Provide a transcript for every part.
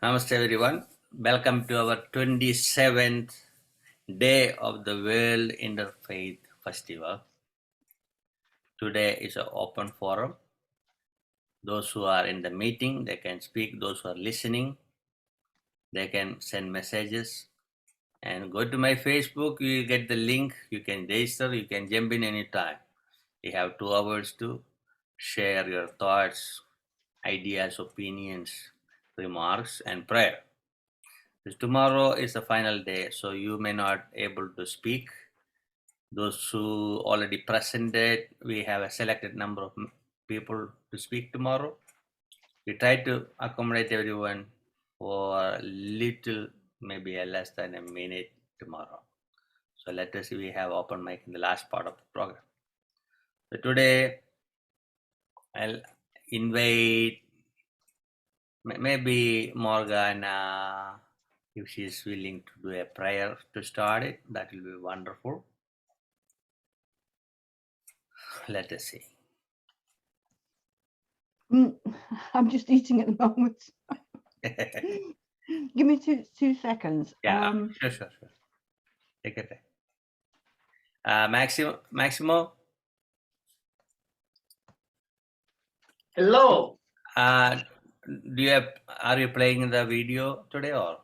Namaste everyone. Welcome to our 27th day of the World Interfaith Festival. Today is an open forum. Those who are in the meeting, they can speak. Those who are listening, they can send messages. And go to my Facebook, you get the link. You can register, you can jump in anytime. You have 2 hours to share your thoughts, ideas, opinions, remarks, and prayer. Tomorrow is the final day, so you may not able to speak. Those who already presented, we have a selected number of people to speak tomorrow. We try to accommodate everyone for a little, maybe less than a minute tomorrow. So let us see, we have open mic in the last part of the program. So today, I'll invite maybe Morgana, if she is willing to do a prayer to start it, that will be wonderful. Let us see. I'm just eating at the moment. Give me two seconds. Yeah, sure. Take it. Maximo. Hello. Are you playing the video today or?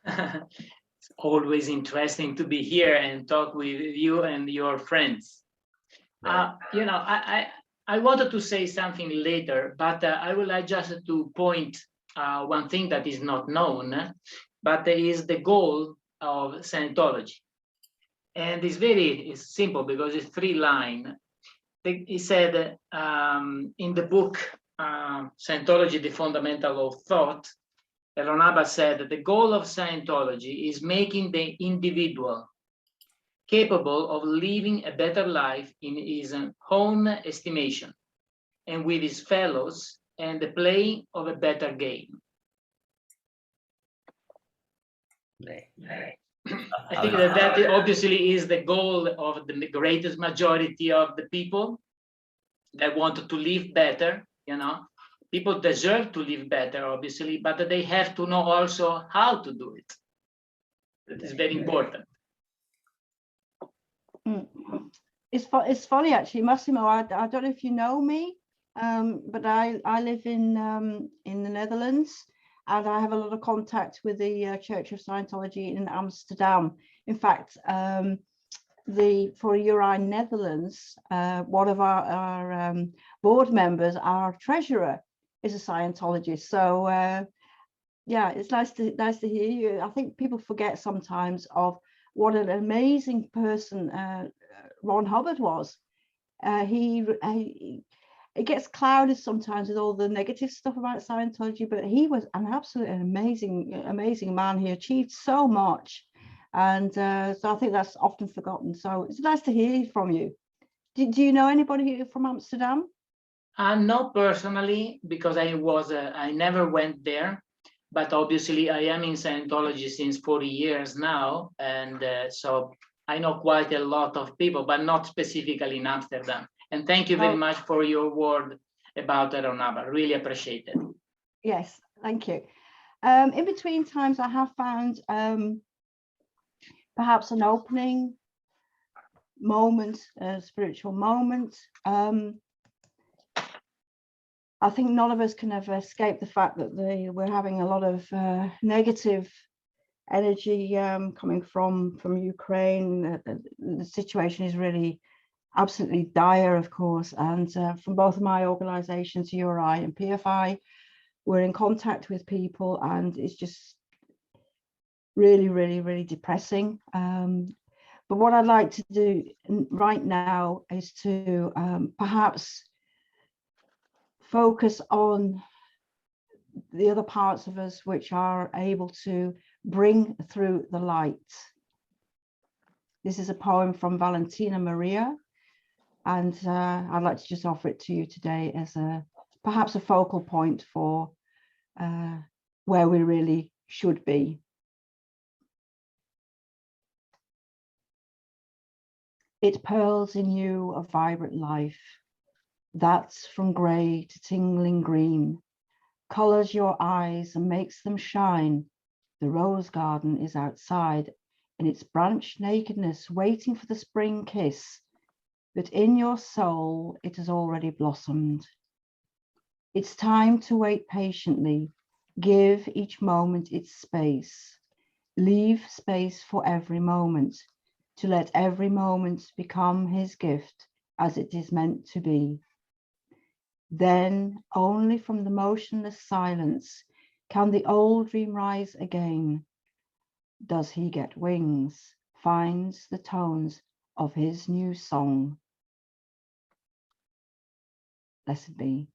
It's always interesting to be here and talk with you and your friends. I wanted to say something later, but I would like just to point one thing that is not known, but is the goal of Scientology. And it's simple because it's 3 lines. He said in the book, Scientology, the Fundamental of Thought, Ron Hubbard said that the goal of Scientology is making the individual capable of living a better life in his own estimation and with his fellows, and the play of a better game. I think that obviously is the goal of the greatest majority of the people that want to live better. People deserve to live better, obviously, but they have to know also how to do it. That is very important. It's funny actually, Massimo. I don't know if you know me, but I live in the Netherlands, and I have a lot of contact with the Church of Scientology in Amsterdam. In fact, for URI Netherlands, one of our board members, our treasurer, is a Scientologist. So yeah, it's nice to hear you. I think people forget sometimes of what an amazing person Ron Hubbard was. It gets clouded sometimes with all the negative stuff about Scientology, but he was an absolutely amazing man. He achieved so much, and so I think that's often forgotten. So it's nice to hear from you. Do you know anybody from Amsterdam? Not personally, because I never went there, but obviously I am in Scientology since 40 years now, and so I know quite a lot of people, but not specifically in Amsterdam. And thank you very much for your word about Ron Hubbard. Really appreciate it. Yes, thank you. In between times, I have found perhaps an opening moment, a spiritual moment. I think none of us can ever escape the fact that we're having a lot of negative energy coming from Ukraine. The situation is really absolutely dire, of course, and from both of my organizations, URI and PFI, we're in contact with people, and it's just really depressing. But what I'd like to do right now is to perhaps focus on the other parts of us which are able to bring through the light. This is a poem from Valentina Maria, and I'd like to just offer it to you today as perhaps a focal point for where we really should be. It pearls in you a vibrant life, that's from grey to tingling green, colors your eyes and makes them shine. The rose garden is outside in its branched nakedness, waiting for the spring kiss, but in your soul it has already blossomed. It's time to wait patiently, give each moment its space, leave space for every moment, to let every moment become his gift as it is meant to be. Then only from the motionless silence can the old dream rise again. Does he get wings, finds the tones of his new song. Blessed be.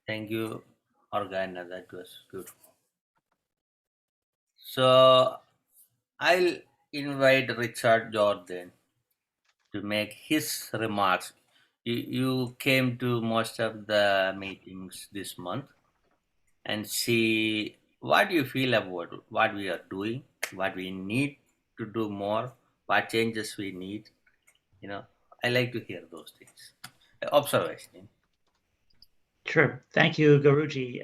Thank you, Organa. That was beautiful. So I'll invite Richard Jordan to make his remarks. You came to most of the meetings this month and see what you feel about what we are doing, what we need to do more, what changes we need. You know, I like to hear those things. Observation. Sure. Thank you, Guruji.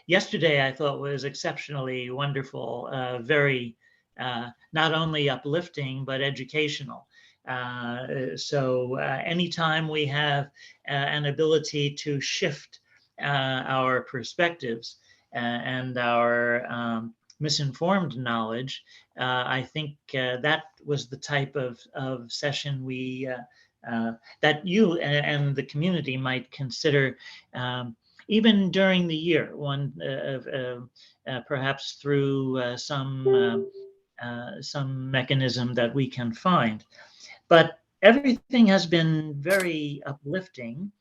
Yesterday, I thought was exceptionally wonderful, very not only uplifting, but educational. Anytime we have an ability to shift our perspectives and our misinformed knowledge, I think that was the type of session that you and the community might consider even during the year, perhaps through some mechanism that we can find. But everything has been very uplifting,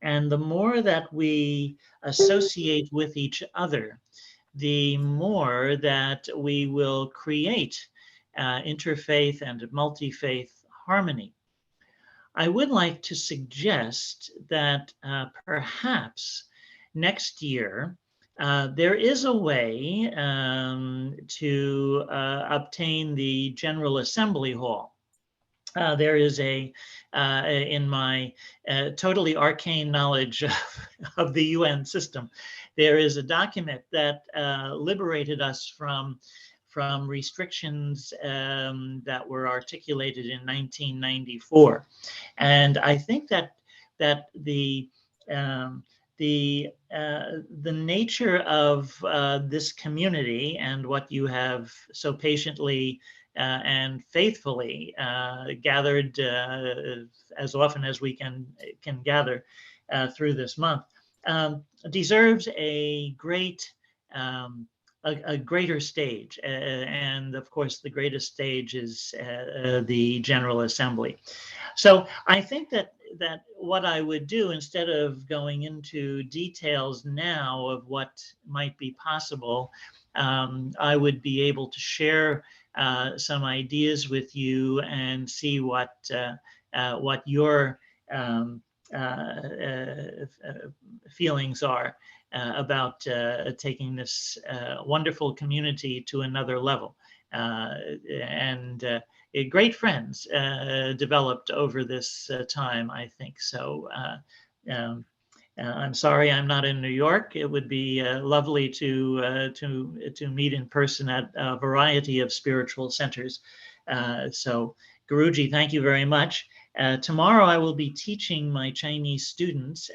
and the more that we associate with each other, the more that we will create interfaith and multi-faith harmony. I would like to suggest that perhaps next year there is a way to obtain the General Assembly Hall. There is in my totally arcane knowledge of the UN system, there is a document that liberated us from restrictions that were articulated in 1994, and I think that the nature of this community and what you have so patiently and faithfully gathered as often as we can gather through this month deserves a great a greater stage, and of course the greatest stage is the General Assembly. So I think that what I would do, instead of going into details now of what might be possible, I would be able to share some ideas with you and see what your feelings are about taking this wonderful community to another level. And great friends developed over this time, I think. So I'm sorry I'm not in New York. It would be lovely to meet in person at a variety of spiritual centers. So Guruji, thank you very much. Tomorrow I will be teaching my Chinese students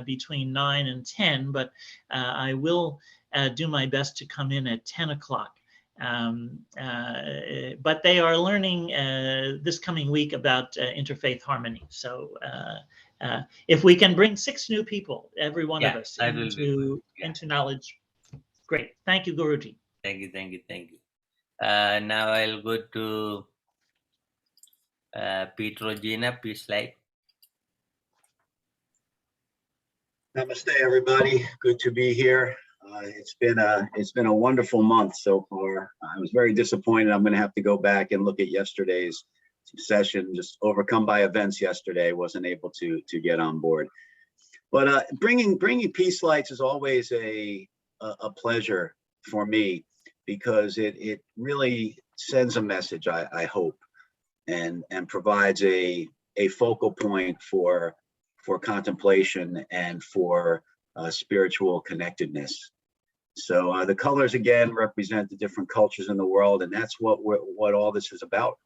between 9 and 10, but I will do my best to come in at 10 o'clock. But they are learning this coming week about interfaith harmony. So if we can bring 6 new people, every one of us, into knowledge, great. Thank you, Guruji. Thank you. Now I'll go to Pedro Gina, peace light. Namaste, everybody. Good to be here. It's been a wonderful month so far. I was very disappointed. I'm going to have to go back and look at yesterday's session. Just overcome by events yesterday. Wasn't able to get on board. But bringing peace lights is always a pleasure for me. because it really sends a message, I hope, and provides a focal point for contemplation and for spiritual connectedness. So the colors again represent the different cultures in the world, and that's what all this is about.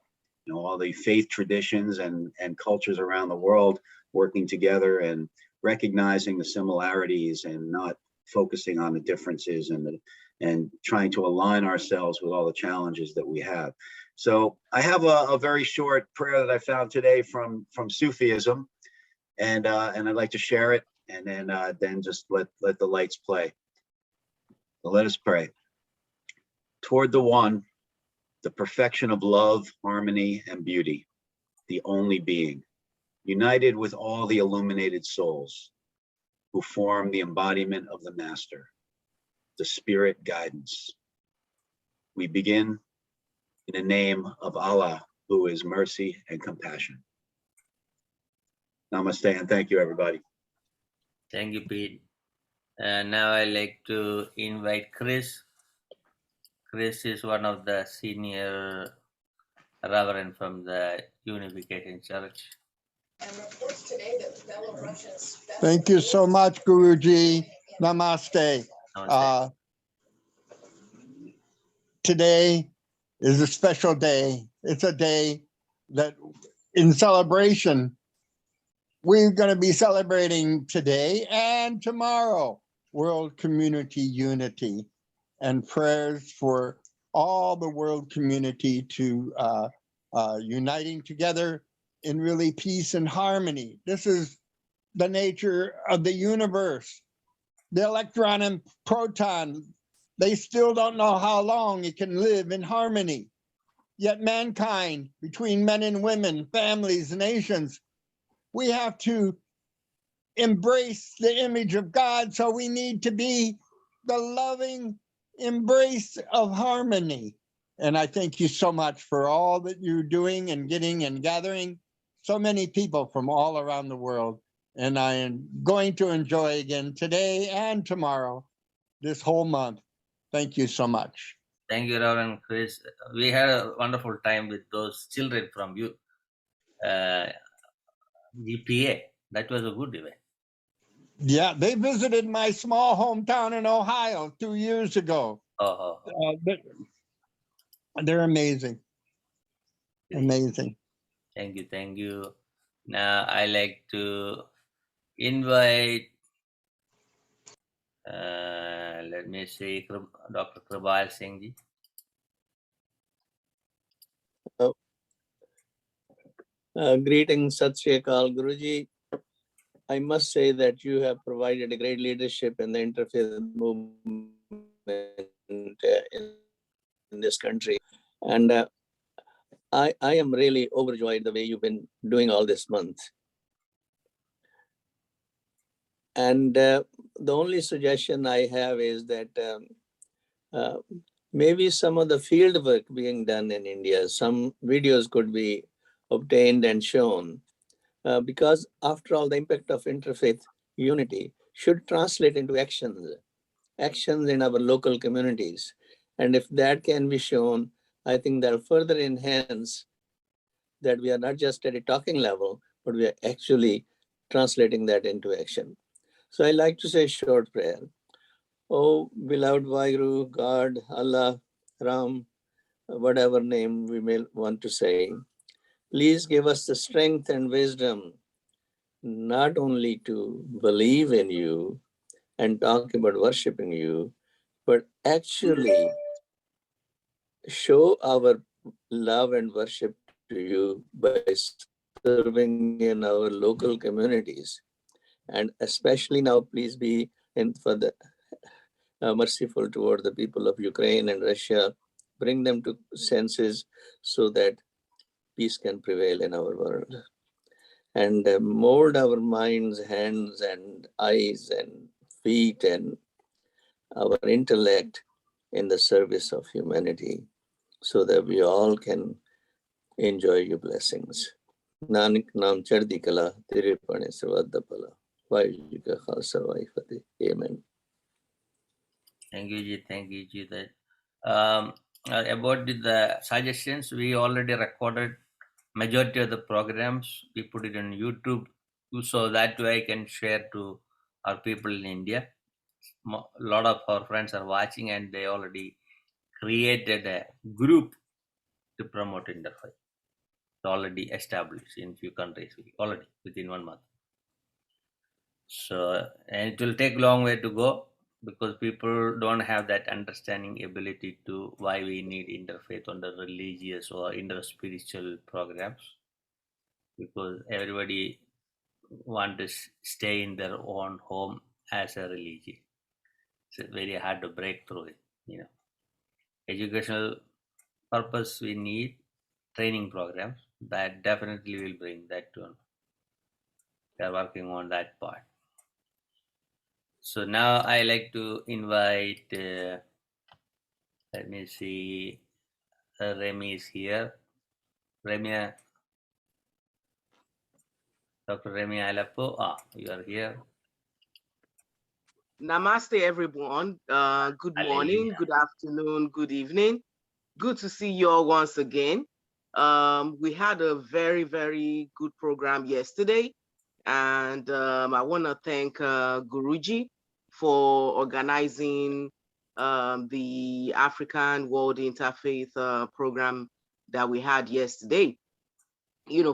You know, all the faith traditions and cultures around the world working together and recognizing the similarities and not focusing on the differences and trying to align ourselves with all the challenges that we have. So I have a very short prayer that I found today from Sufism, and I'd like to share it, and then just let the lights play. So let us pray. Toward the one, the perfection of love, harmony, and beauty, the only being, united with all the illuminated souls who form the embodiment of the Master, the Spirit guidance. We begin in the name of Allah, who is mercy and compassion. Namaste, and thank you, everybody. Thank you, Pete. Now I'd like to invite Chris. Chris is one of the senior reverend from the Unification Church. Thank you so much, Guruji. Namaste. Namaste. Today is a special day. It's a day that in celebration, we're going to be celebrating today and tomorrow, World Community Unity, and prayers for all the world community to uniting together in really peace and harmony. This is the nature of the universe. The electron and proton, they still don't know how long it can live in harmony. Yet mankind, between men and women, families, nations, we have to embrace the image of God. So we need to be the loving embrace of harmony. And I thank you so much for all that you're doing and getting and gathering so many people from all around the world. And I am going to enjoy again today and tomorrow, this whole month. Thank you so much. Thank you, Reverend Chris. We had a wonderful time with those children from you, GPA. That was a good event. Yeah, they visited my small hometown in Ohio 2 years ago. They're amazing. Amazing. Thank you, thank you. Now I like to invite, let me see, Dr. Kribal Singh ji. Greetings, Sat Sri Akal, Guruji. I must say that you have provided a great leadership in the interfaith movement in this country. And I am really overjoyed the way you've been doing all this month. And the only suggestion I have is that maybe some of the field work being done in India, some videos could be obtained and shown, because after all, the impact of interfaith unity should translate into actions in our local communities. And if that can be shown, I think that'll further enhance that we are not just at a talking level, but we are actually translating that into action. So I like to say a short prayer. Oh, beloved Vaheguru, God, Allah, Ram, whatever name we may want to say, please give us the strength and wisdom not only to believe in you and talk about worshiping you, but actually show our love and worship to you by serving in our local communities. And especially now, please be merciful toward the people of Ukraine and Russia. Bring them to senses so that peace can prevail in our world. And mold our minds, hands, and eyes, and feet, and our intellect in the service of humanity, so that we all can enjoy your blessings. Nanak Naam Chardi Kala, Tere Pane Sarvada Pala. Vaheguru Ka Khalsa Vaheguru Ki Fateh. Amen. Thank you, ji. Thank you, ji. About the suggestions, we already recorded majority of the programs. We put it on YouTube, so that way I can share to our people in India. A lot of our friends are watching, and they already created a group to promote Interfaith. It's already established in few countries already within 1 month. So, and it will take long way to go, because people don't have that understanding ability to why we need interfaith on the religious or inter-spiritual programs, because everybody want to stay in their own home as a religion. It's very hard to break through it. Educational purpose, we need training programs that definitely will bring that to. We are working on that part. So now I like to invite, let me see, Remy is here. Remy, Dr. Remy Alapo, you are here. Namaste, everyone. Good morning, Hallelujah. good afternoon, good evening. Good to see you all once again. We had a very, very good program yesterday, and I want to thank Guruji for organizing the African World Interfaith program that we had yesterday.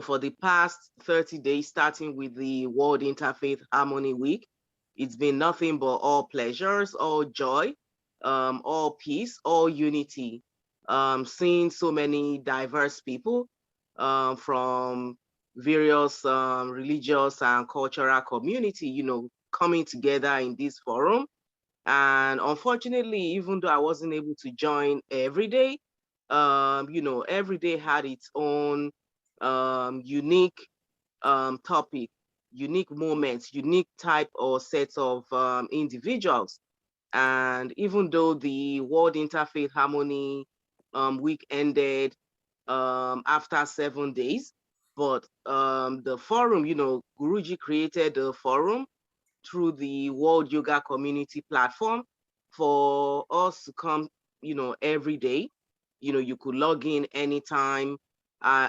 For the past 30 days, starting with the World Interfaith Harmony Week, it's been nothing but all pleasures, all joy, all peace, all unity. Seeing so many diverse people from various religious and cultural community, coming together in this forum. And unfortunately, even though I wasn't able to join every day, every day had its own unique topic, unique moments, unique type or set of individuals. And even though the World Interfaith Harmony week ended after 7 days, but the forum, Guruji created a forum through the World Yoga Community platform for us to come, every day. You could log in anytime.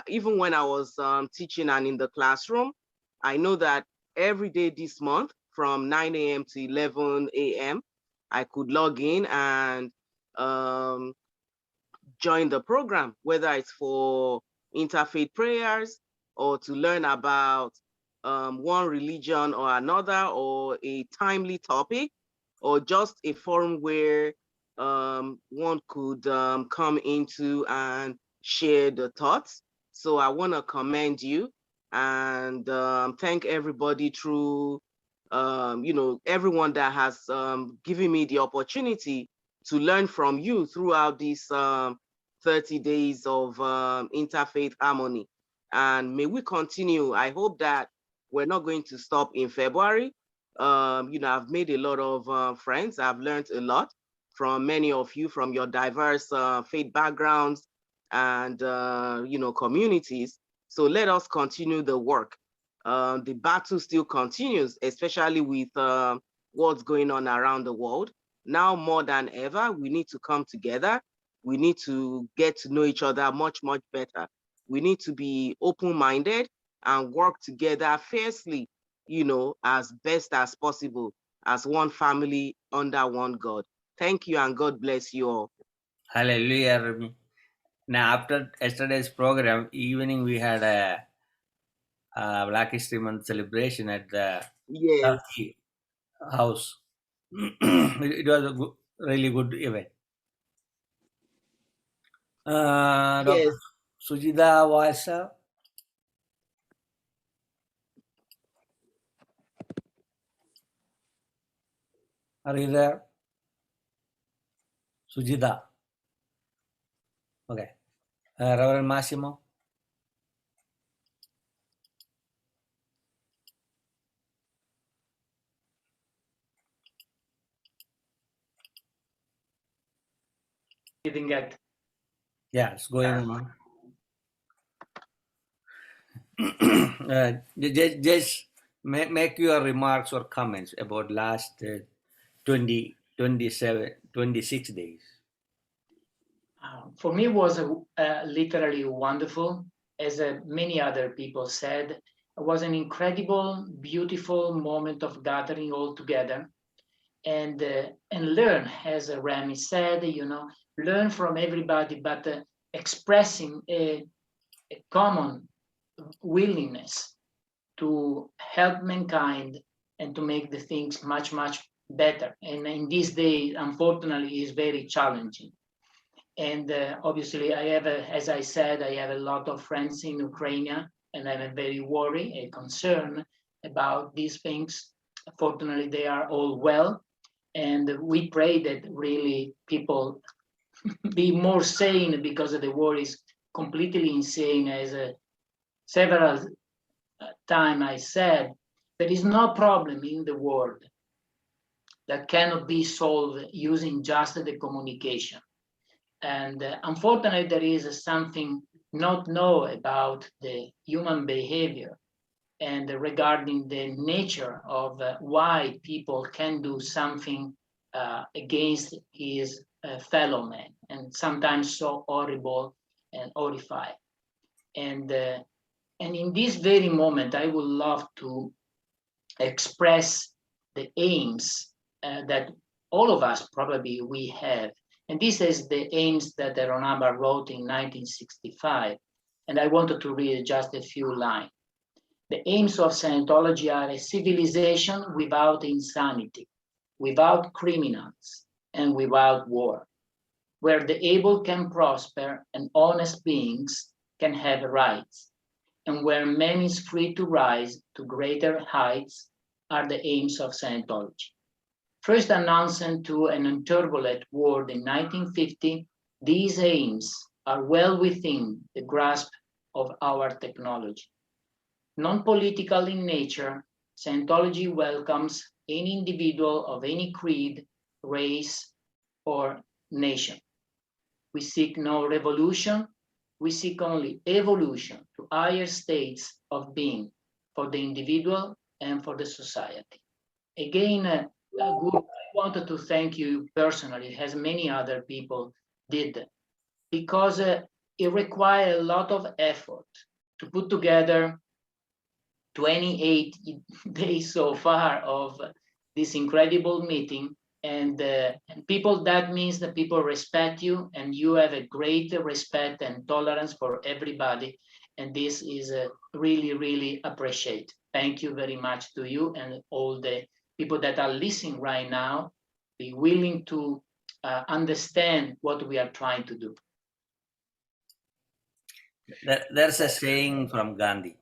Even when I was teaching and in the classroom, I know that every day this month from 9 a.m. to 11 a.m., I could log in and join the program, whether it's for interfaith prayers or to learn about one religion or another, or a timely topic, or just a forum where one could come into and share the thoughts. So I want to commend you and thank everybody through, everyone that has given me the opportunity to learn from you throughout these 30 days of interfaith harmony. And may we continue. I hope that we're not going to stop in February. I've made a lot of friends. I've learned a lot from many of you, from your diverse faith backgrounds and, communities. So let us continue the work. The battle still continues, especially with what's going on around the world. Now more than ever, we need to come together. We need to get to know each other much, much better. We need to be open-minded and work together fiercely, as best as possible, as one family under one God. Thank you, and God bless you all. Hallelujah, Remy. Now, after yesterday's program, evening we had a Black History Month celebration at the Yes, Turkey house. It was a really good event. Dr. yes. Sujida Wasa, are you there? Sujida. Okay. Reverend Massimo. Didn't get. Yeah, it's going on. Just make your remarks or comments about last 26 days. For me, it was literally wonderful. As many other people said, it was an incredible, beautiful moment of gathering all together and learn, as Rami said, learn from everybody, but expressing a common willingness to help mankind and to make the things much, much better. And in this day, unfortunately, is very challenging. And obviously, I have, as I said, I have a lot of friends in Ukraine, and I'm very worried and concerned about these things. Fortunately, they are all well. And we pray that really people be more sane, because the war is completely insane. As several times I said, there is no problem in the world that cannot be solved using just the communication. And unfortunately, there is something not known about the human behavior and regarding the nature of why people can do something against his fellow man, and sometimes so horrible and horrified. And in this very moment, I would love to express the aims that all of us probably we have. And this is the aims that Ronaba wrote in 1965. And I wanted to read just a few lines. The aims of Scientology are a civilization without insanity, without criminals, and without war, where the able can prosper and honest beings can have rights, and where man is free to rise to greater heights are the aims of Scientology. First announced to an unturbulent world in 1950, these aims are well within the grasp of our technology. Non-political in nature, Scientology welcomes any individual of any creed, race, or nation. We seek no revolution, we seek only evolution to higher states of being for the individual and for the society. Again, Guru, I wanted to thank you personally, as many other people did, because it required a lot of effort to put together 28 days so far of this incredible meeting. And people, that means that people respect you, and you have a great respect and tolerance for everybody. And this is really, really appreciated. Thank you very much to you and all the people that are listening right now. Be willing to understand what we are trying to do. There's a saying from Gandhi: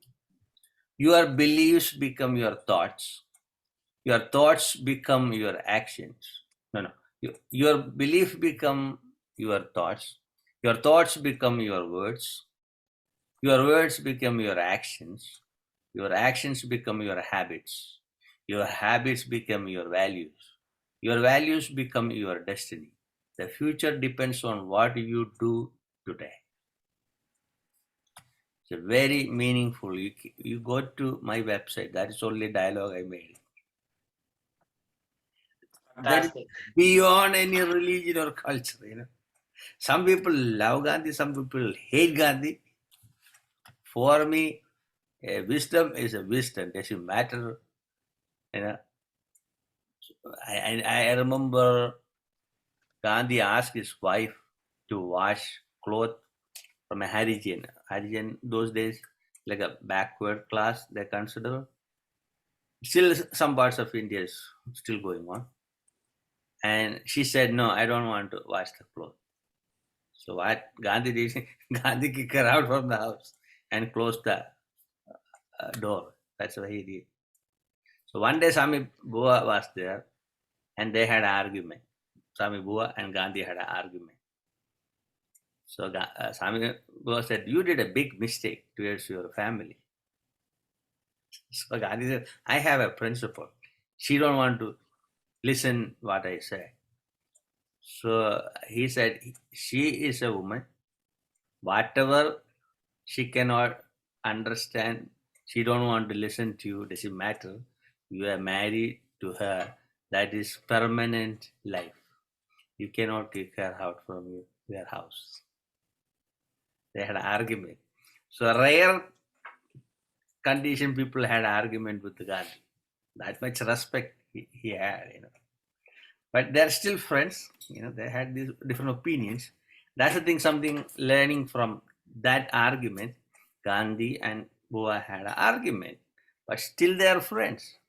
your beliefs become your thoughts become your actions. No. Your belief become your thoughts become your words become your actions become your habits become your values become your destiny. The future depends on what you do today. It's very meaningful. You go to my website, that is only dialogue I made. That is beyond any religion or culture. Some people love Gandhi, some people hate Gandhi. For me, a wisdom is a wisdom. Doesn't matter. I remember Gandhi asked his wife to wash clothes from a Harijan. Harijan those days, like a backward class, they consider. Still, some parts of India is still going on. And she said, no, I don't want to wash the clothes. So what Gandhi did, Gandhi kicked her out from the house and closed the door. That's what he did. So one day Swami Bua was there and they had an argument. Swami Bua and Gandhi had an argument. So Swami Bua said, you did a big mistake towards your family. So Gandhi said, I have a principle. She don't want to listen what I say. So he said, she is a woman. Whatever she cannot understand, she don't want to listen to you, doesn't matter. You are married to her. That is permanent life. You cannot kick her out from you. their house. They had an argument. So rare condition people had argument with Gandhi. That much respect he had, But they're still friends. They had these different opinions. That's the thing, something learning from that argument. Gandhi and Boa had an argument, but still they are friends.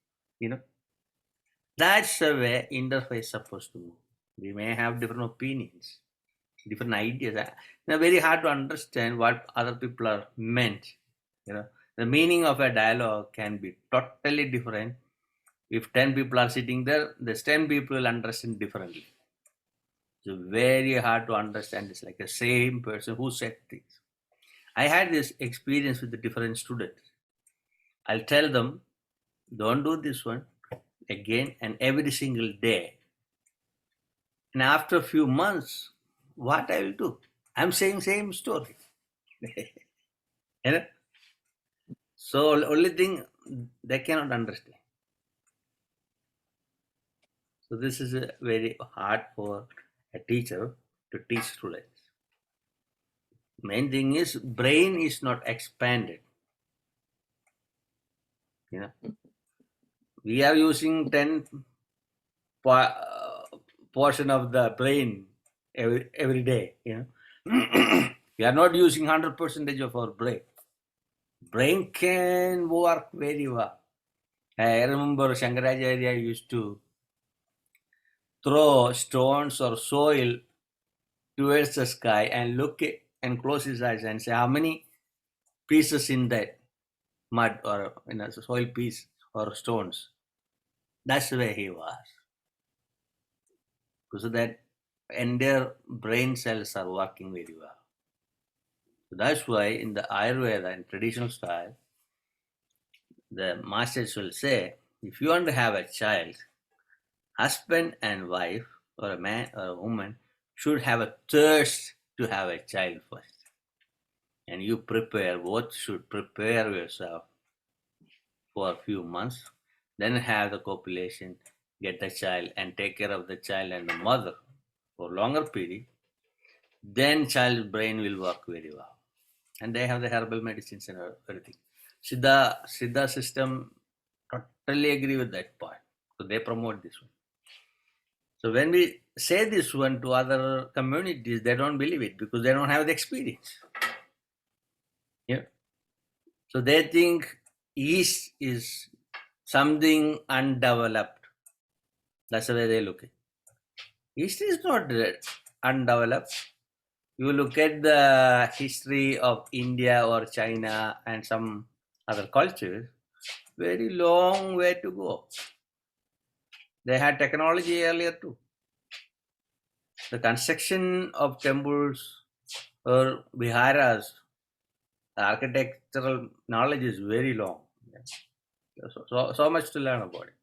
That's the way interfaith is supposed to move. We may have different opinions, different ideas. It's very hard to understand what other people are meant. The meaning of a dialogue can be totally different. If 10 people are sitting there, there's 10 people will understand differently. It's very hard to understand. It's like the same person who said things. I had this experience with the different students. I'll tell them, don't do this one again and every single day. And after a few months, what I will do? I'm saying same story. So only thing they cannot understand. So this is very hard for a teacher to teach students. Main thing is brain is not expanded. We are using 10 portion of the brain every day. We are not using 100% of our brain. Brain can work very well. I remember Shankaracharya used to throw stones or soil towards the sky and look at and close his eyes and say how many pieces in that mud or in a soil piece or stones. That's the way he was. Because that entire brain cells are working very well. So that's why in the Ayurveda and traditional style, the masters will say, if you want to have a child, husband and wife or a man or a woman should have a thirst to have a child first. And you both should prepare yourself for a few months, then have the copulation, get the child and take care of the child and the mother for a longer period, then child's brain will work very well. And they have the herbal medicines and everything. Siddha system totally agree with that part. So they promote this one. So when we say this one to other communities, they don't believe it because they don't have the experience. So they think East is something undeveloped. That's the way they look at it. East is not undeveloped. You look at the history of India or China and some other cultures, very long way to go. They had technology earlier too. The construction of temples or viharas, the architectural knowledge is very long. So much to learn about it.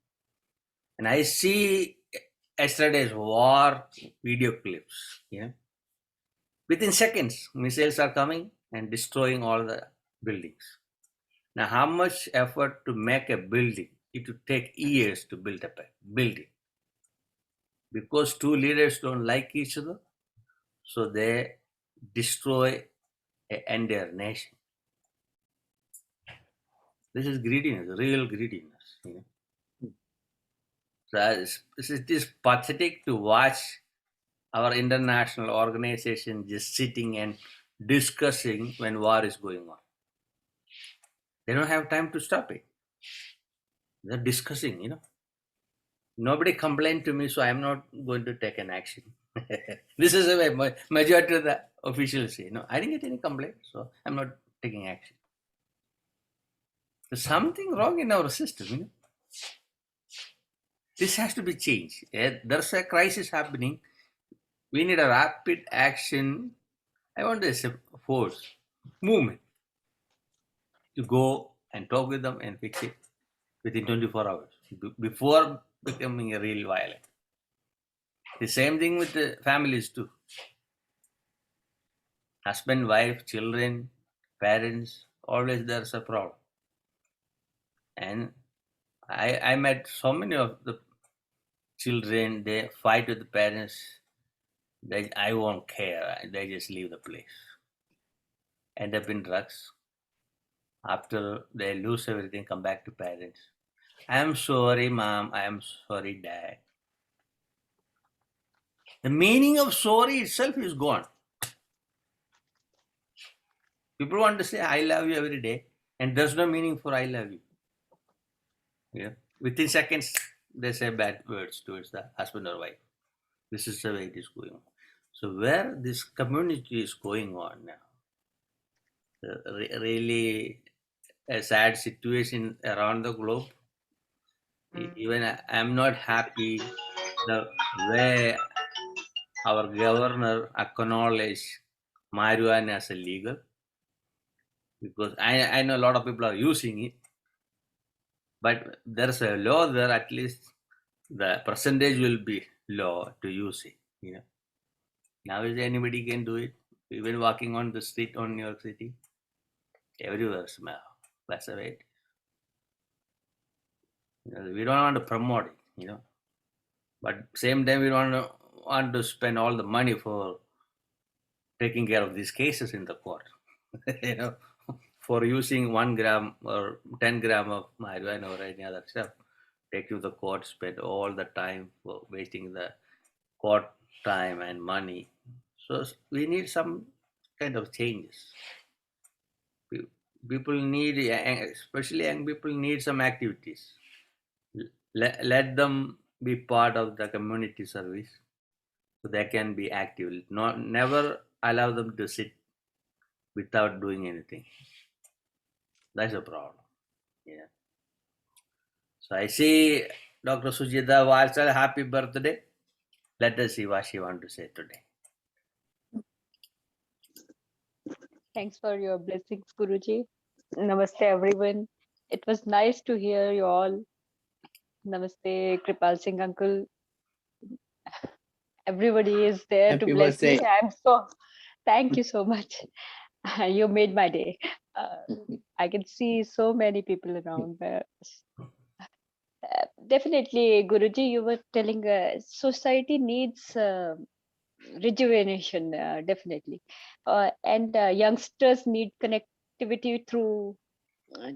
And I see yesterday's war video clips. Within seconds, missiles are coming and destroying all the buildings. Now, how much effort to make a building? It would take years to build a building. Because two leaders don't like each other, so they destroy an entire nation. This is greediness, real greediness. So it is pathetic to watch our international organization just sitting and discussing when war is going on. They don't have time to stop it. They're discussing, Nobody complained to me, so I'm not going to take an action. This is the way majority of the officials say. I didn't get any complaint, so I'm not taking action. There's something wrong in our system. This has to be changed. There's a crisis happening. We need a rapid action. I want this force, movement to go and talk with them and fix it within 24 hours before becoming a real violent. The same thing with the families too. Husband, wife, children, parents, always there's a problem. And I met so many of the children, they fight with the parents I won't care. They just leave the place. End up in drugs. After they lose everything, come back to parents. I am sorry, mom. I am sorry, dad. The meaning of sorry itself is gone. People want to say I love you every day, and there's no meaning for I love you. Yeah. Within seconds, they say bad words towards the husband or wife. This is the way it is going on. So where this community is going on now, really a sad situation around the globe. Even I'm not happy the way our governor acknowledged marijuana as illegal, because I know a lot of people are using it, but there's a law there. At least the percentage will be low to use it. Now is anybody can do it. Even walking on the street on New York City, everywhere smell. That's the way it is. We don't want to promote it, but same time we don't want to spend all the money for taking care of these cases in the court. you know, for using 1 gram or 10 gram of marijuana or any other stuff, take to the court, spend all the time for wasting the court time and money. So we need some kind of changes. People need, especially young people, need some activities. Let them be part of the community service so they can be active. Never allow them to sit without doing anything. That's a problem. Yeah. So I see Dr. Sujita Valsal, happy birthday. Let us see what she wants to say today. Thanks for your blessings, Guruji. Namaste, everyone. It was nice to hear you all. Namaste, Kripal Singh uncle. Everybody is there Happy to bless me. birthday. Thank you so much. You made my day. I can see so many people around there. Definitely, Guruji, you were telling society needs rejuvenation, definitely. And youngsters need connectivity through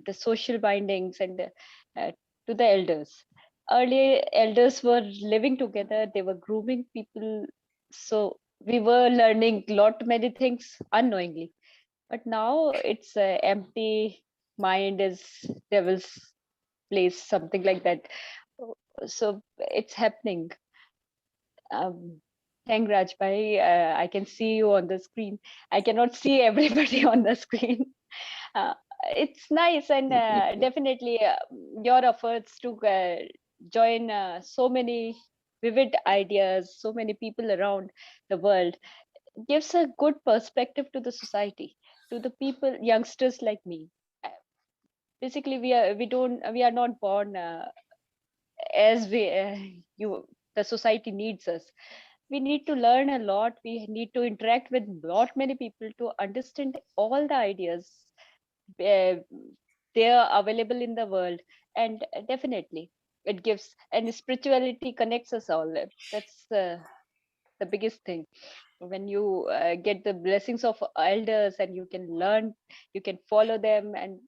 the social bindings and to the elders. Earlier, elders were living together, they were grooming people. So we were learning lot many things unknowingly. But now it's empty mind is devil's place, something like that. So it's happening. Um, thank Rajbhai. I can see you on the screen. I cannot see everybody on the screen. Uh, it's nice, and definitely your efforts to join so many vivid ideas, so many people around the world gives a good perspective to the society, to the people, youngsters like me. Uh, Basically, we are not born as we you the society needs us. We need to learn a lot. We need to interact with lot many people to understand all the ideas uh, they are available in the world. And definitely it gives, and spirituality connects us all. That's the biggest thing. When you get the blessings of elders and you can learn, you can follow them, and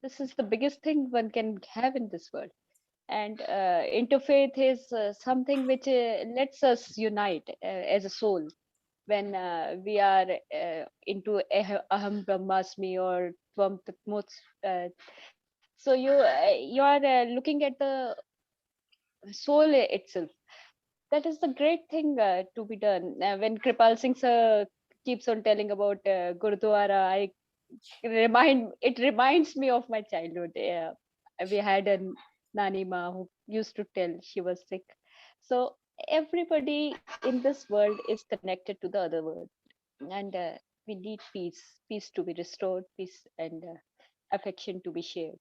this is the biggest thing one can have in this world. And interfaith is something which lets us unite as a soul. When we are into aham brahmasmi or tvam tatmot, uh, so you are looking at the soul itself. That is the great thing to be done. When Kripal Singh sir keeps on telling about Gurdwara, it reminds me of my childhood. We had a nani ma who used to tell she was sick. So everybody in this world is connected to the other world, and we need peace to be restored, peace and affection to be shared,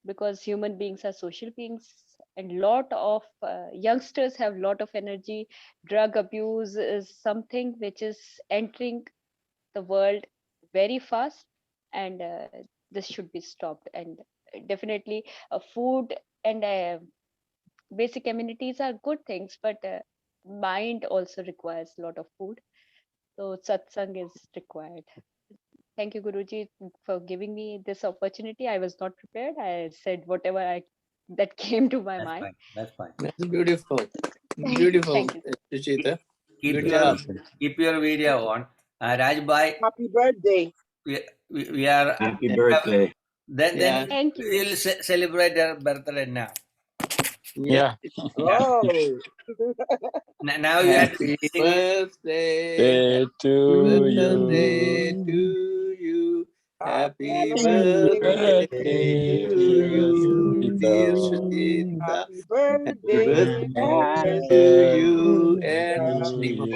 because human beings are social beings, and lot of youngsters have lot of energy. Drug abuse is something which is entering the world very fast, and this should be stopped. And definitely food and basic amenities are good things, but mind also requires a lot of food. So satsang is required. Thank you, Guruji, for giving me this opportunity. I was not prepared. I said whatever that came to my That's mind. fine. That's fine. That's beautiful. Beautiful, Thank you. Suchita. Keep Good your job. keep your video on. Rajbhai, Happy birthday. we are Happy birthday. then Yeah. Thank you. we'll celebrate your birthday now. Yeah. Oh. Now you have to Happy sing. birthday. Day to Birthday to you. you. Happy Happy birthday Birthday, to dear you, dear Sita. Suchita. Happy Happy birthday, birthday dear to Birthday you and to many more.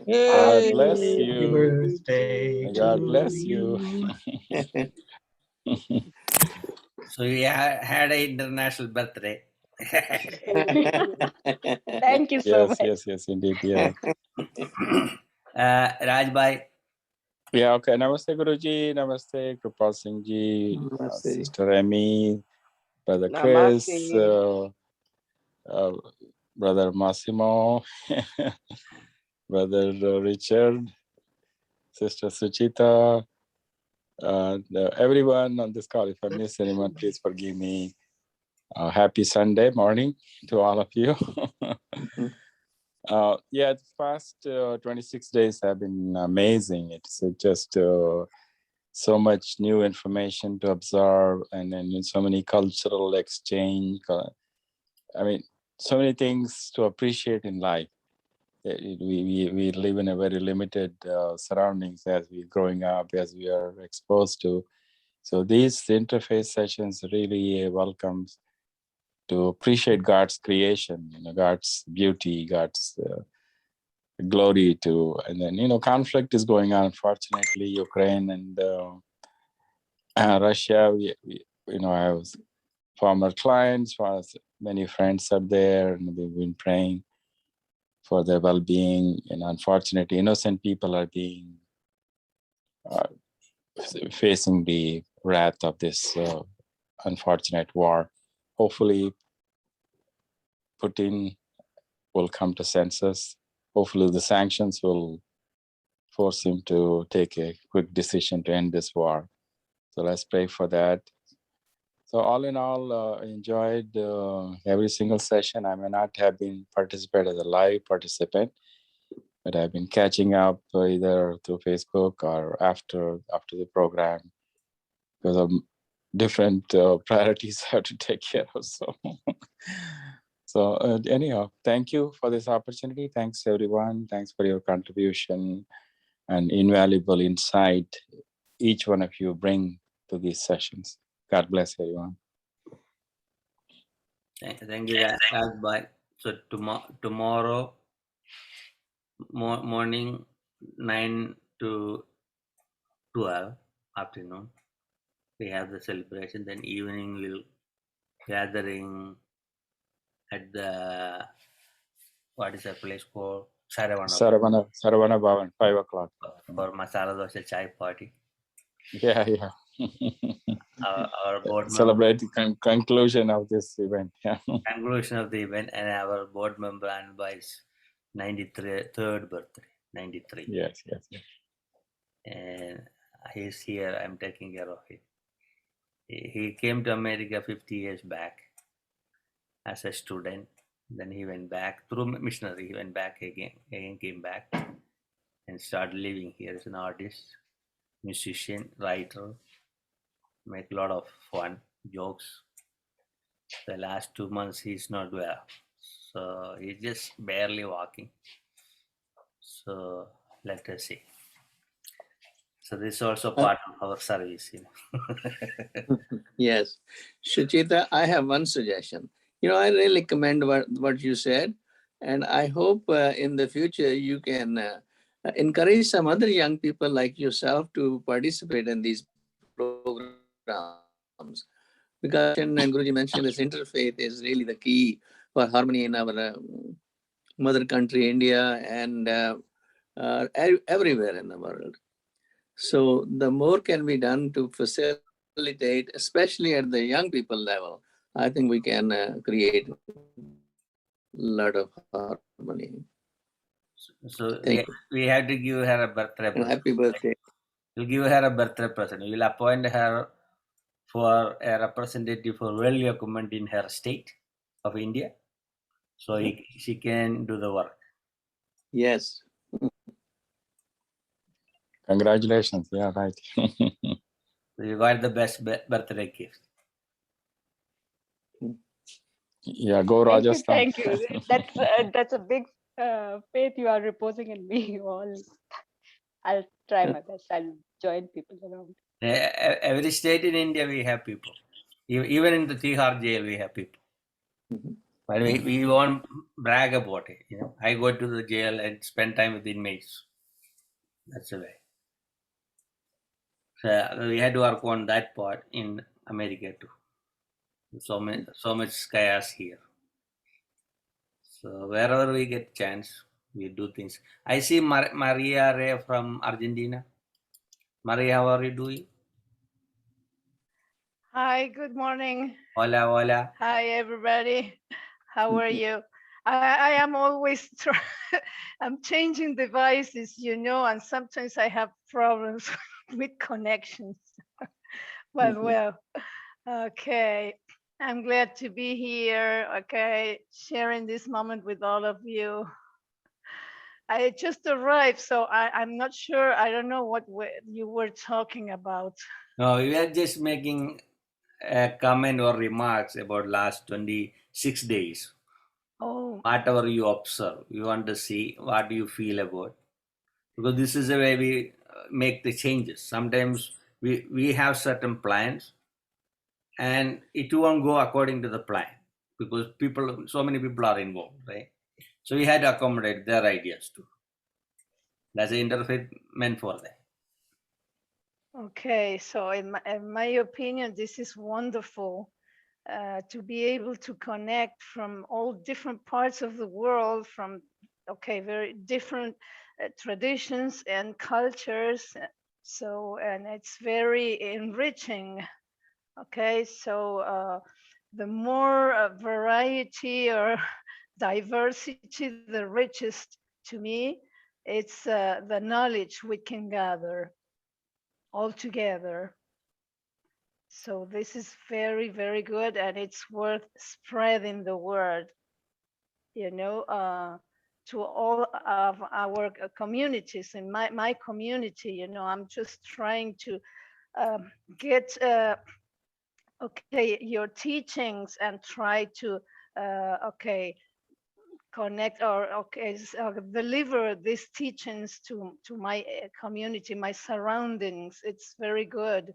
you. God bless Happy Happy you. birthday God to bless you. you. So you had an international birthday. Thank you so Yes, much. yes, indeed. Yeah. Rajbhai, Yeah, okay. Namaste, Guruji. Namaste, Kripal Singh Ji, Namaste. Sister Amy, Brother Chris, Namaste. Brother Massimo, Brother Richard, Sister Suchita, and everyone on this call. If I miss anyone, please forgive me. Happy Sunday morning to all of you. Yeah, the past 26 days have been amazing. It's just so much new information to absorb, and then so many cultural exchange. I mean, so many things to appreciate in life. We live in a very limited surroundings as we're growing up, as we are exposed to. So these interfaith sessions really welcomes to appreciate God's creation, God's beauty, God's glory to, and then, conflict is going on, unfortunately, Ukraine and Russia, I have former clients, many friends are there, and we've been praying for their well-being, and unfortunately, innocent people are being facing the wrath of this unfortunate war. Hopefully, Putin will come to senses. Hopefully, the sanctions will force him to take a quick decision to end this war. So let's pray for that. So all in all, I enjoyed every single session. I may not have been participated as a live participant, but I've been catching up either through Facebook or after the program, because of different priorities I have to take care of. So anyhow, thank you for this opportunity. Thanks everyone. Thanks for your contribution and invaluable insight each one of you bring to these sessions. God bless everyone. thank you, Rajbhai. So tomorrow morning 9 to 12 afternoon, we have the celebration. Then evening we'll gathering at the, what is that place called? Saravana Bhavan, 5 o'clock. For Masala Dosa Chai party. Yeah. Our board member, Celebrate the conclusion of this event. Yeah. conclusion of the event, and our board member Anbai's 93rd birthday. 93. Yes. And he's here. I'm taking care of him. He came to America 50 years back as a student. Then he went back through missionary. He went back again came back and started living here as an artist, musician, writer. Make a lot of fun jokes. The last 2 months he's not well, so he's just barely walking. So let us see. So this is also part of our service. Yes. Suchita, I have one suggestion. I really commend what you said, and I hope in the future you can encourage some other young people like yourself to participate in these programs. Because, and Guruji mentioned, this interfaith is really the key for harmony in our mother country, India, and everywhere in the world. So the more can be done to facilitate, especially at the young people level, I think we can create lot of harmony. So Thank you. we have to give her a birthday And present. happy birthday. We'll give her a birthday present. We'll appoint her for a representative for world government in her state of India, so she can do the work. Yes. Congratulations. Yeah, right. So you got the best birthday gift. Yeah, go Thank you, Rajasthan. thank you. That's a big faith you are reposing in me. All I'll try my best. I'll join people around. Every state in India we have people. Even in the Tihar jail we have people. But we won't brag about it. You know, I go to the jail and spend time with inmates. That's the way. So we had to work on that part in America too. So much chaos here. So wherever we get chance, we do things. I see Maria Ray from Argentina. Maria, how are you doing? Hi, good morning. Hola, hola. Hi, everybody. How are you? I am always I'm changing devices, you know, and sometimes I have problems with connections. But well, okay. I'm glad to be here, okay, sharing this moment with all of you. I just arrived, so I'm not sure. I don't know what you were talking about. No, we are just making a comment or remarks about last 26 days. Oh, Whatever you observe, you want to see what you feel about. Because this is the way we make the changes. Sometimes we have certain plans and it won't go according to the plan because so many people are involved, right? So we had to accommodate their ideas too. That's the interfaith meant for that. okay. So in my opinion, this is wonderful to be able to connect from all different parts of the world, from, okay, very different traditions and cultures. So, and it's very enriching. Okay, so the more variety or diversity, the richest to me. It's the knowledge we can gather all together. So this is very, very good, and it's worth spreading the word, you know, to all of our communities. In my community, you know, I'm just trying to get okay, your teachings and try to okay, connect or okay, deliver these teachings to my community, my surroundings. It's very good,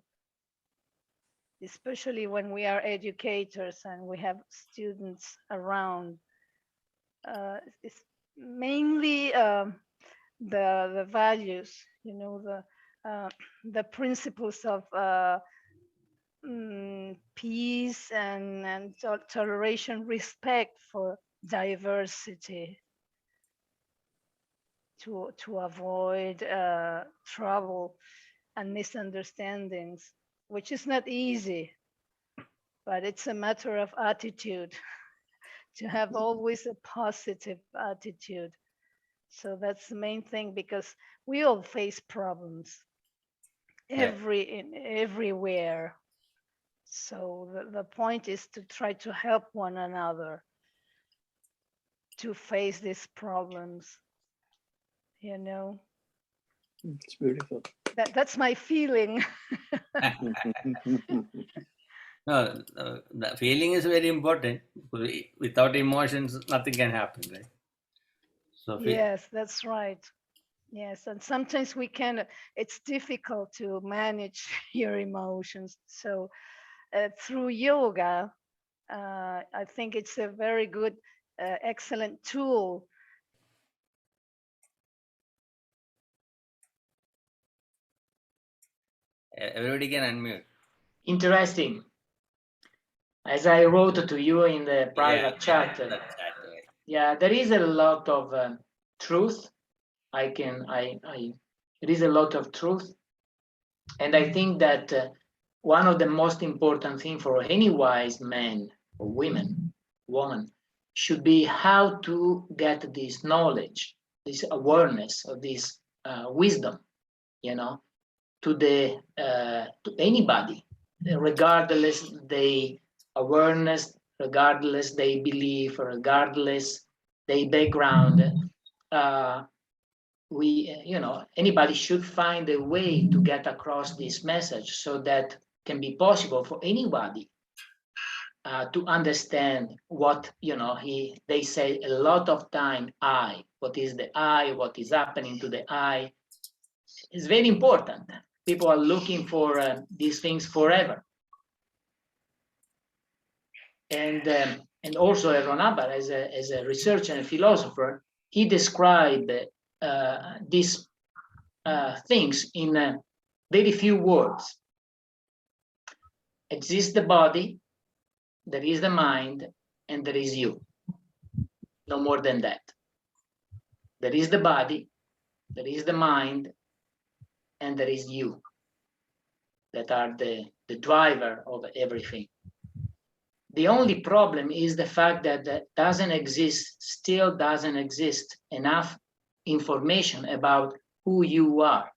especially when we are educators and we have students around. It's mainly the values, you know, the principles of peace and toleration, respect for diversity, to avoid trouble and misunderstandings, which is not easy, but it's a matter of attitude, to have always a positive attitude. So that's the main thing, because we all face problems everywhere. So the point is to try to help one another to face these problems, you know. It's beautiful. That's my feeling. No, the feeling is very important. Without emotions, nothing can happen, right? So Yes, that's right. Yes, and sometimes it's difficult to manage your emotions. So through yoga, I think it's a very good, excellent tool. everybody can unmute. Interesting. As I wrote to you in the private chat, yeah, there is a lot of truth. It is a lot of truth, and I think that one of the most important thing for any wise man or woman should be how to get this knowledge, this awareness, or this wisdom, to to anybody, regardless they awareness, regardless they belief, regardless their background. Anybody should find a way to get across this message so that can be possible for anybody to understand what, they say a lot of time, what is the what is happening to the is very important. People are looking for these things forever. And also Ron Hubbard, as a researcher and philosopher, he described these things in very few words. Exists the body, there is the mind, and there is you. No more than that. There is the body, there is the mind, and there is you. That are the driver of everything. The only problem is the fact that still doesn't exist enough information about who you are,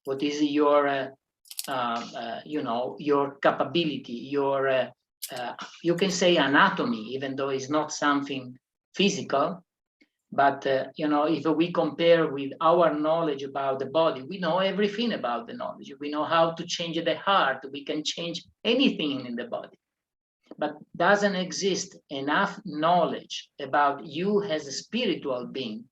what is your, your capability, your, you can say anatomy, even though it's not something physical. But, if we compare with our knowledge about the body, we know everything about the knowledge. We know how to change the heart. We can change anything in the body. But doesn't exist enough knowledge about you as a spiritual being.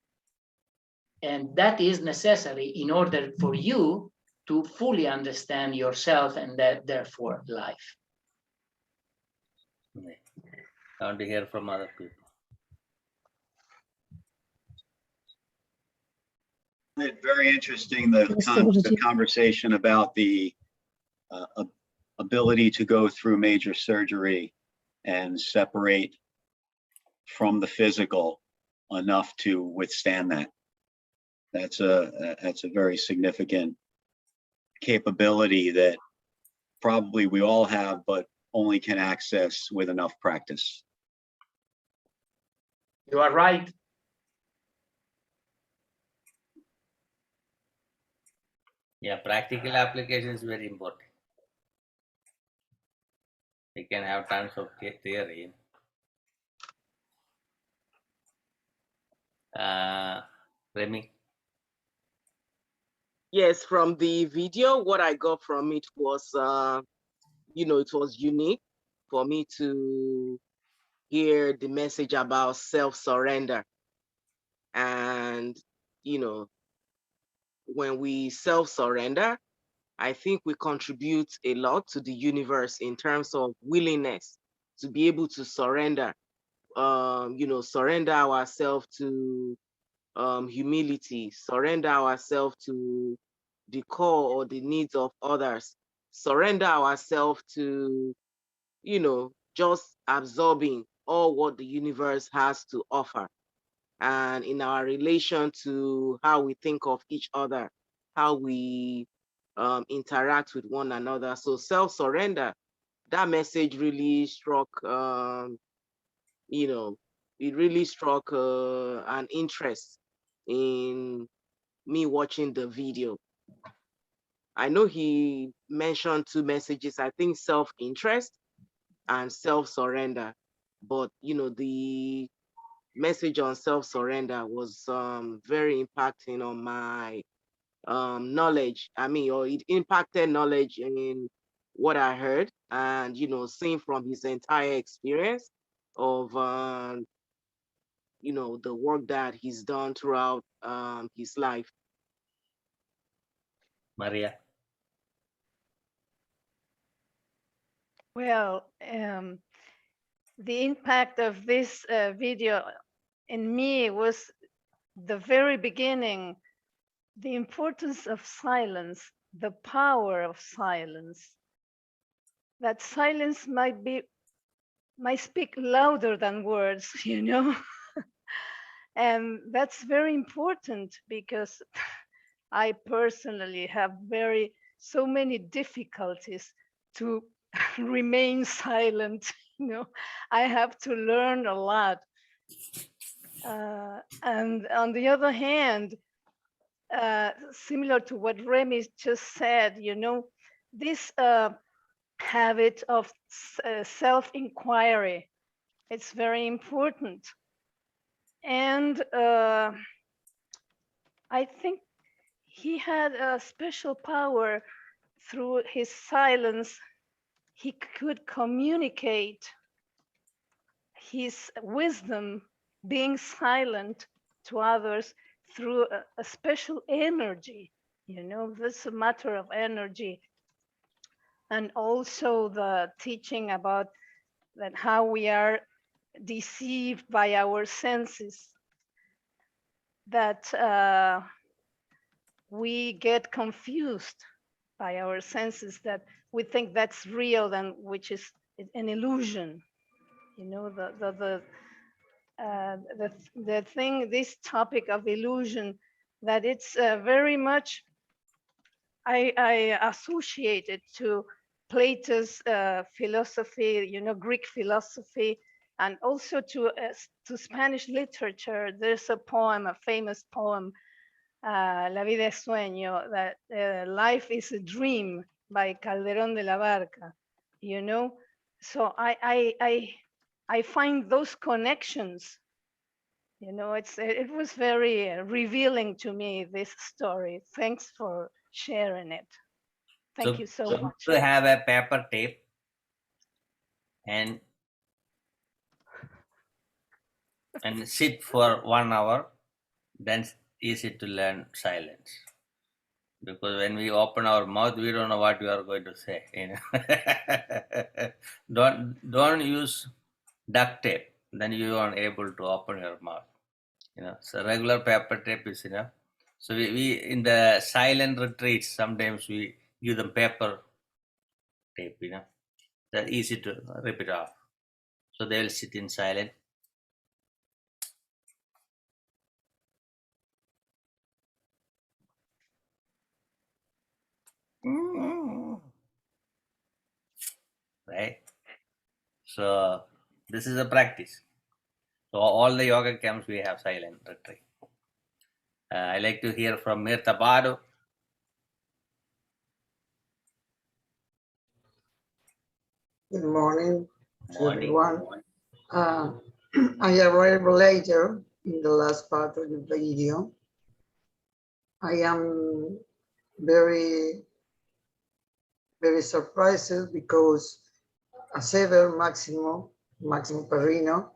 And that is necessary in order for you to fully understand yourself and therefore life. I want to hear from other people. Very interesting, the conversation about the ability to go through major surgery and separate from the physical enough to withstand that. That's a very significant capability that probably we all have, but only can access with enough practice. You are right. Yeah, practical application is very important. We can have tons of theory. Remy? Yes, from the video, what I got from it was, it was unique for me to hear the message about self-surrender. And, when we self-surrender, I think we contribute a lot to the universe in terms of willingness to be able to surrender, surrender ourselves to humility, surrender ourselves to the call or the needs of others, surrender ourselves to, just absorbing all what the universe has to offer. And in our relation to how we think of each other, how we interact with one another. So self-surrender, that message really struck, it really struck an interest in me watching the video. I know he mentioned two messages, I think self-interest and self-surrender, but the message on self-surrender was very impacting on my knowledge. Or it impacted knowledge in what I heard, and seeing from his entire experience of the work that he's done throughout his life. Maria? Well, the impact of this video in me was the very beginning, the importance of silence, the power of silence. That silence might speak louder than words, and that's very important because I personally have so many difficulties to remain silent. I have to learn a lot And on the other hand, similar to what Remy just said, you know, this habit of self-inquiry, it's very important. And I think he had a special power. Through his silence, he could communicate his wisdom, being silent to others, through a special energy. You know, this is a matter of energy. And also the teaching about that how we are deceived by our senses, that we get confused by our senses, that we think that's real, and which is an illusion. You know, the thing, this topic of illusion, that it's very much, I associate it to Plato's philosophy, you know, Greek philosophy, and also to Spanish literature. There's a poem, a famous poem, La vida es sueño, that life is a dream, by Calderón de la Barca, you know. So I find those connections, you know, it was very revealing to me, this story. Thanks for sharing it. Thank you so much. To have a paper tape and sit for 1 hour, then it's easy to learn silence. Because when we open our mouth, we don't know what we are going to say. You know, don't use duct tape. Then you aren't able to open your mouth. You know, so regular paper tape is enough. So we in the silent retreats, sometimes we give them paper tape. You know, they're easy to rip it off. So they'll sit in silence. Right. So this is a practice. So all the yoga camps we have silent retreat. I like to hear from Mir Tabado. Good morning, Morning. everyone. I arrived later in the last part of the video. I am very surprised because Sever Maximo Perrino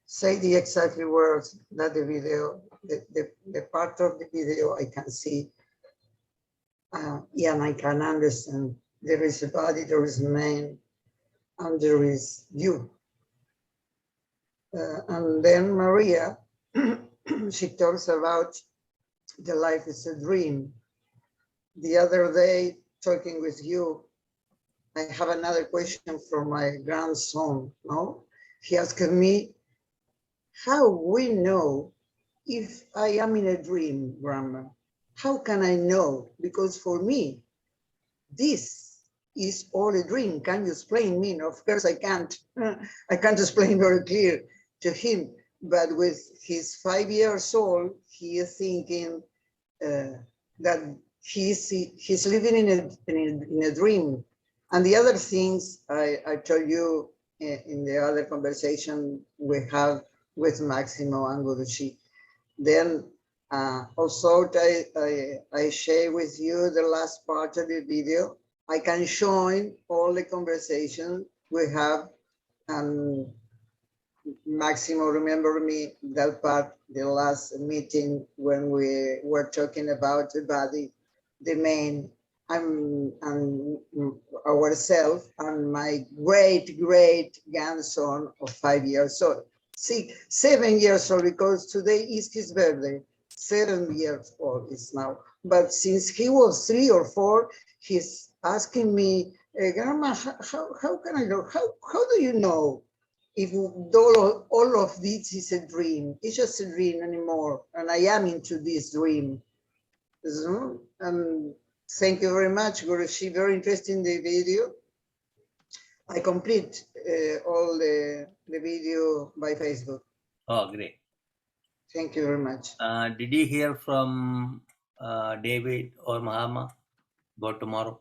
say the exact words that the video, the part of the video I can see, and I can understand. There is a body, there is a man, and there is you. And then Maria, she talks about the life is a dream. The other day, talking with you, I have another question from my grandson. No, he asked me, how we know if I am in a dream, Grandma? How can I know? Because for me, this is all a dream. Can you explain me? No, of course I can't. I can't explain very clear to him. But with his 5 years old, he is thinking that he's living in a dream. And the other things I told you in the other conversation we have with Maximo and Guruji. Then also I share with you the last part of the video. I can join all the conversation we have. Maximo, remember me that part, the last meeting when we were talking about the body, the man, and ourselves, and my great grandson of 5 years old. 7 years old, because today is his birthday. 7 years old is now. But since he was 3 or 4, he's asking me, Grandma, how can I know? How do you know if all of this is a dream? It's just a dream anymore, and I am into this dream. So, thank you very much, Guruji. Very interesting the video. I complete all the video by Facebook. Oh, great. Thank you very much. Did you hear from David or Mahama about tomorrow?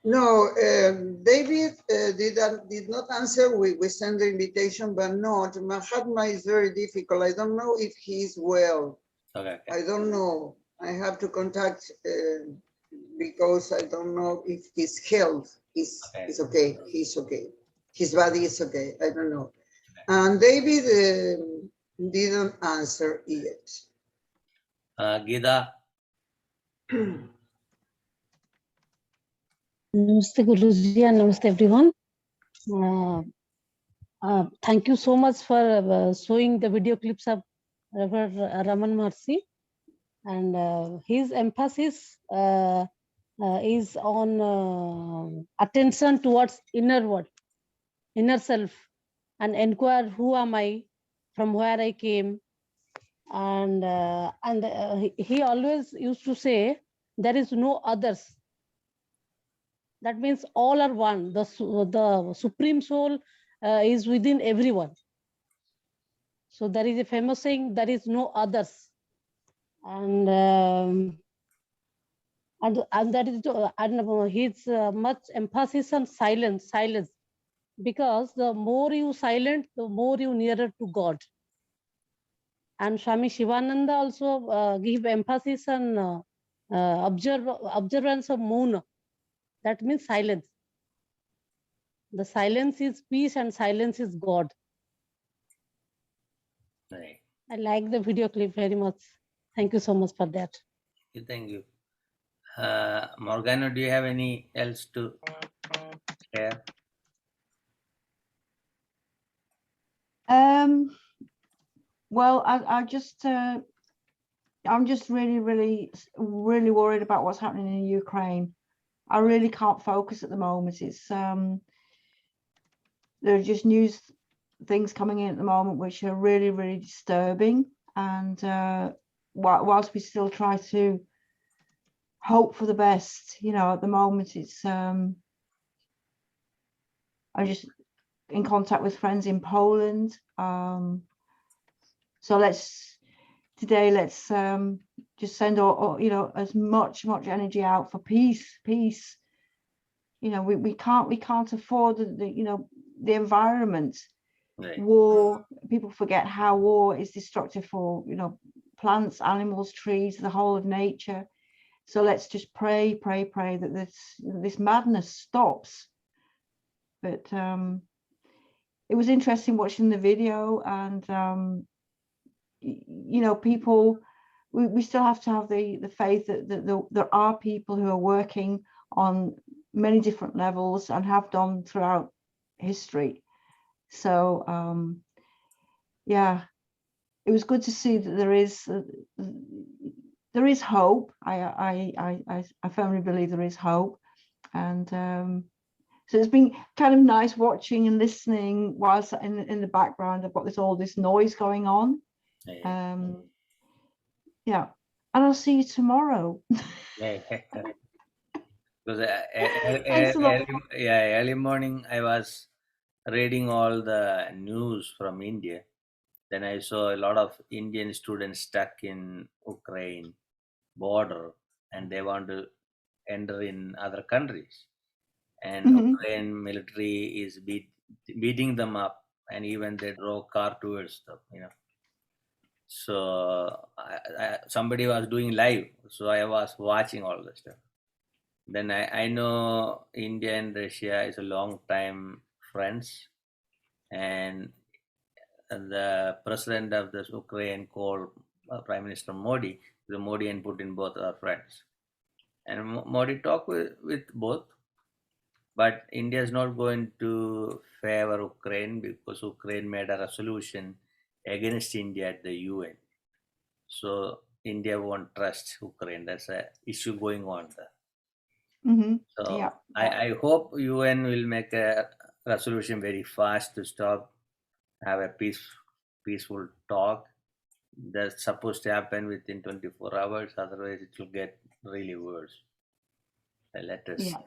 No, David did not answer. We sent the invitation, but no, Mahatma is very difficult. I don't know if he's well. Okay. I don't know. I have to contact because I don't know if his health is okay. He's okay. His body is okay. I don't know. And David didn't answer yet. Gita. Namaste Guruji and Namaste everyone. Thank you so much for showing the video clips of Reverend Raman Maharshi, and his emphasis is on attention towards inner world, inner self, and inquire who am I, from where I came, and he always used to say there is no others. That means all are one. The supreme soul is within everyone. So there is a famous saying, there is no others. And that is his much emphasis on silence, because the more you silent, the more you nearer to God. And Swami Shivananda also give emphasis on observance of moon. That means silence. The silence is peace and silence is God. Right. I like the video clip very much. Thank you so much for that. Thank you. Morgana, do you have any else to share? Well, I'm just really worried about what's happening in Ukraine. I really can't focus at the moment. It's there are just news things coming in at the moment which are really disturbing, and whilst we still try to hope for the best, you know, at the moment it's I'm just in contact with friends in Poland, so let's just send all, you know, as much energy out for peace. You know, we can't afford the you know, the environment. Right. War, people forget how war is destructive for, you know, plants, animals, trees, the whole of nature. So let's just pray that this madness stops. But it was interesting watching the video, and you know, people, we still have to have the faith that there are people who are working on many different levels and have done throughout history. So yeah, it was good to see that there is hope. I firmly believe there is hope, and so it's been kind of nice watching and listening whilst in the background I've got all this noise going on. Yeah, and I'll see you tomorrow. Because Thanks a lot. early morning I was reading all the news from India. Then I saw a lot of Indian students stuck in Ukraine border, and they want to enter in other countries. And Ukraine military is beating them up, and even they draw car towards them, you know. So somebody was doing live, so I was watching all the stuff. Then I know India and Russia is a long time friends, and the president of this Ukraine called Prime Minister Modi. The Modi and Putin both are friends, and Modi talked with both. But India is not going to favor Ukraine because Ukraine made a resolution against India at the UN. So India won't trust Ukraine. That's an issue going on there. So Yeah. I hope UN will make a resolution very fast to stop, have a peaceful talk. That's supposed to happen within 24 hours. Otherwise, it will get really worse. Let us. Yeah.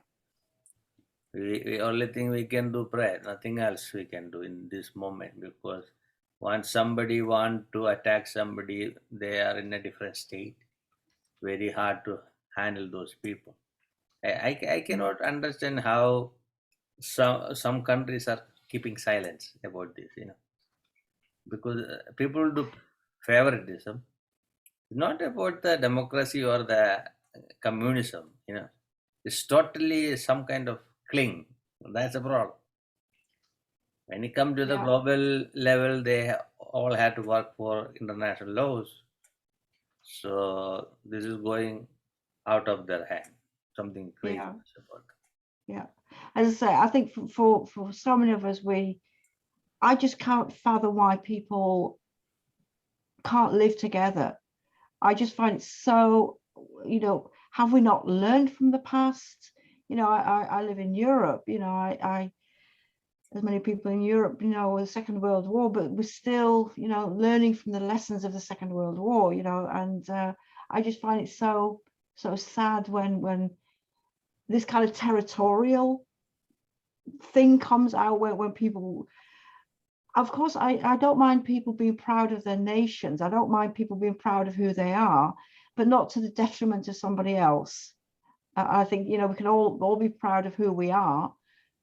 We only thing we can do pray. Nothing else we can do in this moment, because Once somebody want to attack somebody, they are in a different state. Very hard to handle those people. I cannot understand how some countries are keeping silence about this, because people do favoritism. It's not about the democracy or the communism, It's totally some kind of cling. That's a problem. When it comes to the Yeah. global level, they all had to work for international laws. So this is going out of their hand. Something crazy Yeah. about that. Yeah. As I say, I think for so many of us, I just can't fathom why people can't live together. I just find it so, have we not learned from the past? I live in Europe, I as many people in Europe, the Second World War, but we're still, learning from the lessons of the Second World War, and I just find it so sad when this kind of territorial thing comes out when people, of course, I don't mind people being proud of their nations. I don't mind people being proud of who they are, but not to the detriment of somebody else. I think, we can all be proud of who we are,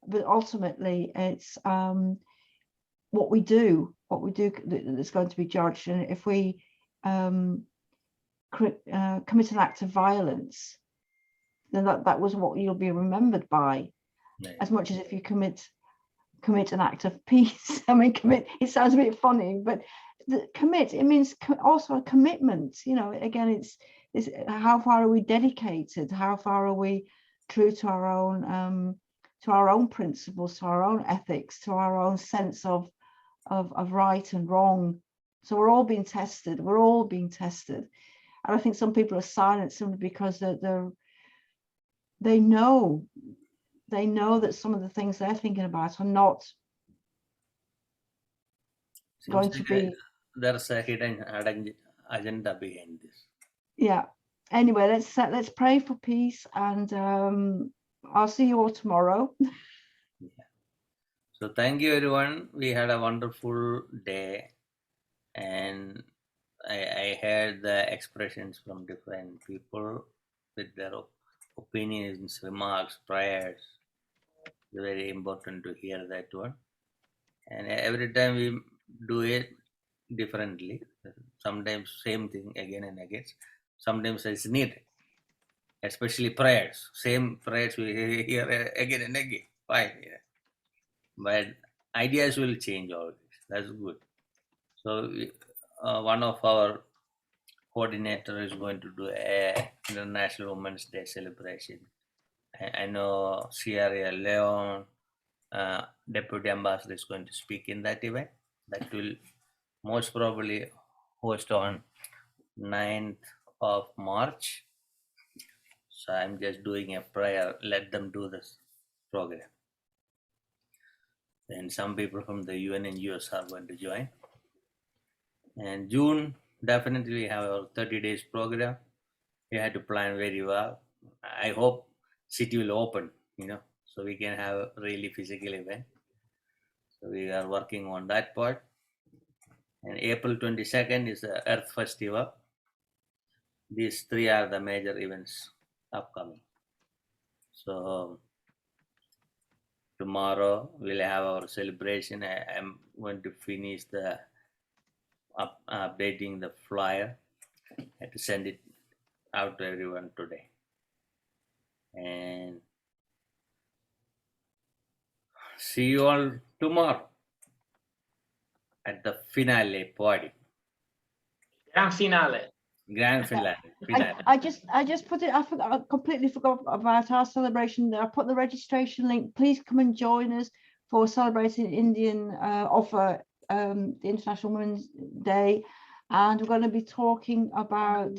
but ultimately it's what we do that's going to be judged. And if we commit an act of violence, then that was what you'll be remembered by, as much as if you commit an act of peace. I mean, commit, it sounds a bit funny, but commit, it means also a commitment. Again, it's how far are we dedicated? How far are we true to our own principles, to our own ethics, to our own sense of right and wrong? So we're all being tested. And I think some people are silent simply because they know that some of the things they're thinking about are not going to be. There's a hidden agenda behind this. Yeah. Anyway, let's pray for peace, and I'll see you all tomorrow. So thank you, everyone. We had a wonderful day, and I heard the expressions from different people with their opinions, remarks, prayers. It's very important to hear that one. And every time we do it differently, sometimes same thing again and again. Sometimes it's needed, especially prayers. Same prayers we hear again and again. Fine, but ideas will change always. That's good. So one of our coordinator is going to do a International Women's Day celebration. I know Sierra Leone Deputy Ambassador is going to speak in that event. That will most probably host on 9th of March. So I'm just doing a prayer, let them do this program. Then some people from the UN and US are going to join. And June, definitely we have our 30 days program. We had to plan very well. I hope city will open, so we can have a really physical event. So we are working on that part. And April 22nd is the Earth Festival. These three are the major events upcoming. So tomorrow we'll have our celebration. I'm going to finish the updating the flyer. I have to send it out to everyone today. And see you all tomorrow at the finale party. Grand finale. Grand finale. I just put it. I completely forgot about our celebration. I put the registration link. Please come and join us for celebrating Indian the International Women's Day, and we're going to be talking about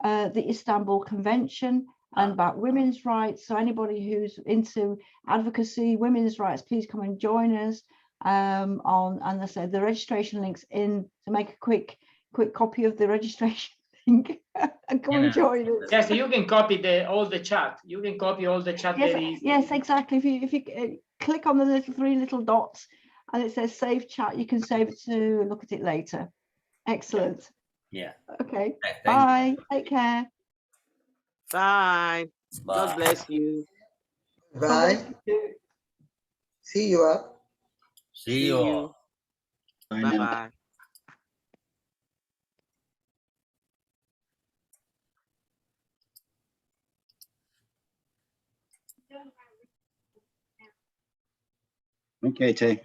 the Istanbul Convention and about women's rights. So anybody who's into advocacy, women's rights, please come and join us. And I said the registration links in, to make a quick copy of the registration link and come and join us. Yes, you can copy all the chat. You can copy all the chat. Yes, exactly. If you click on the three little dots and it says save chat. You can save it to look at it later. Excellent. Yeah. Okay. Thank Bye. Take care. Bye. Bye. God bless you. God bless Bye. you too. See you up. See you all. Bye now. Bye-bye. Okay, Tay.